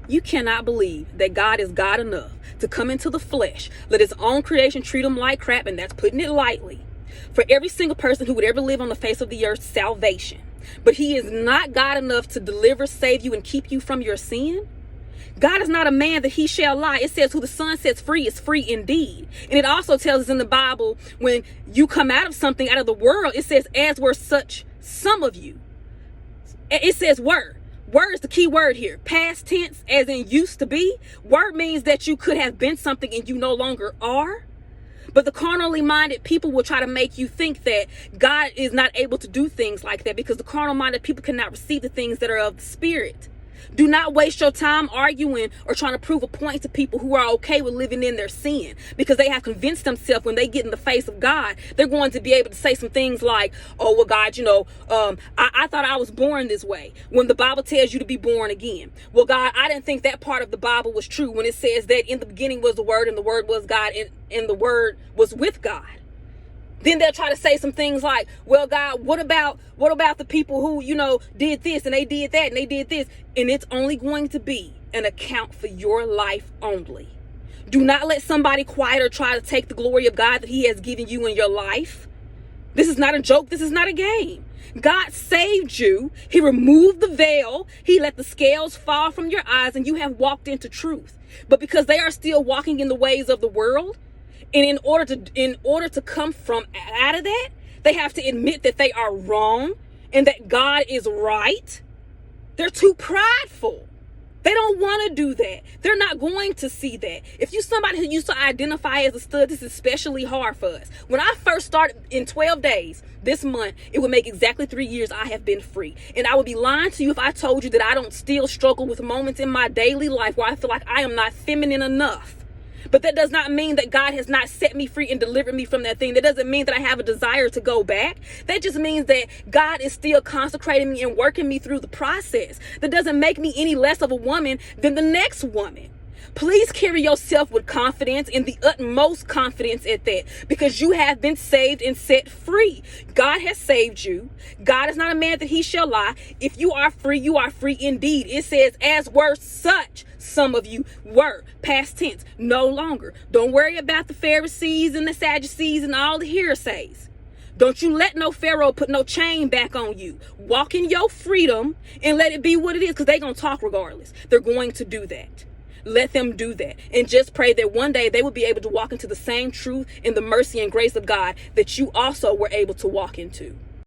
You cannot believe that God is God enough to come into the flesh, let his own creation treat him like crap, and that's putting it lightly, for every single person who would ever live on the face of the earth salvation. But he is not God enough to deliver, save you, and keep you from your sin. God is not a man that he shall lie. It says who the Son sets free is free indeed. And it also tells us in the Bible, when you come out of something, out of the world, it says, as were such some of you. It says were. Word is the key word here. Past tense, as in used to be. Word means that you could have been something and you no longer are. But the carnally minded people will try to make you think that God is not able to do things like that, because the carnal minded people cannot receive the things that are of the Spirit. Do not waste your time arguing or trying to prove a point to people who are okay with living in their sin, because they have convinced themselves when they get in the face of God, they're going to be able to say some things like, oh, well, God, I thought I was born this way, when the Bible tells you to be born again. Well, God, I didn't think that part of the Bible was true when it says that in the beginning was the Word, and the Word was God, and the Word was with God. Then they'll try to say some things like, well, God, what about the people who, did this and they did that and they did this? And it's only going to be an account for your life only. Do not let somebody quiet or try to take the glory of God that he has given you in your life. This is not a joke. This is not a game. God saved you. He removed the veil. He let the scales fall from your eyes, and you have walked into truth. But because they are still walking in the ways of the world, and in order to come from out of that, they have to admit that they are wrong and that God is right. They're too prideful. They don't want to do that. They're not going to see that. If you're somebody who used to identify as a stud, this is especially hard for us. When I first started in 12 days this month, it would make exactly 3 years I have been free. And I would be lying to you if I told you that I don't still struggle with moments in my daily life where I feel like I am not feminine enough. But that does not mean that God has not set me free and delivered me from that thing. That doesn't mean that I have a desire to go back. That just means that God is still consecrating me and working me through the process. That doesn't make me any less of a woman than the next woman. Please carry yourself with confidence, and the utmost confidence at that, because you have been saved and set free. God has saved you. God is not a man that he shall lie. If you are free, you are free indeed. It says, as were such some of you were. Past tense, no longer. Don't worry about the Pharisees and the Sadducees and all the hearsays. Don't you let no Pharaoh put no chain back on you. Walk in your freedom and let it be what it is, because they're going to talk regardless. They're going to do that. Let them do that, and just pray that one day they will be able to walk into the same truth and the mercy and grace of God that you also were able to walk into.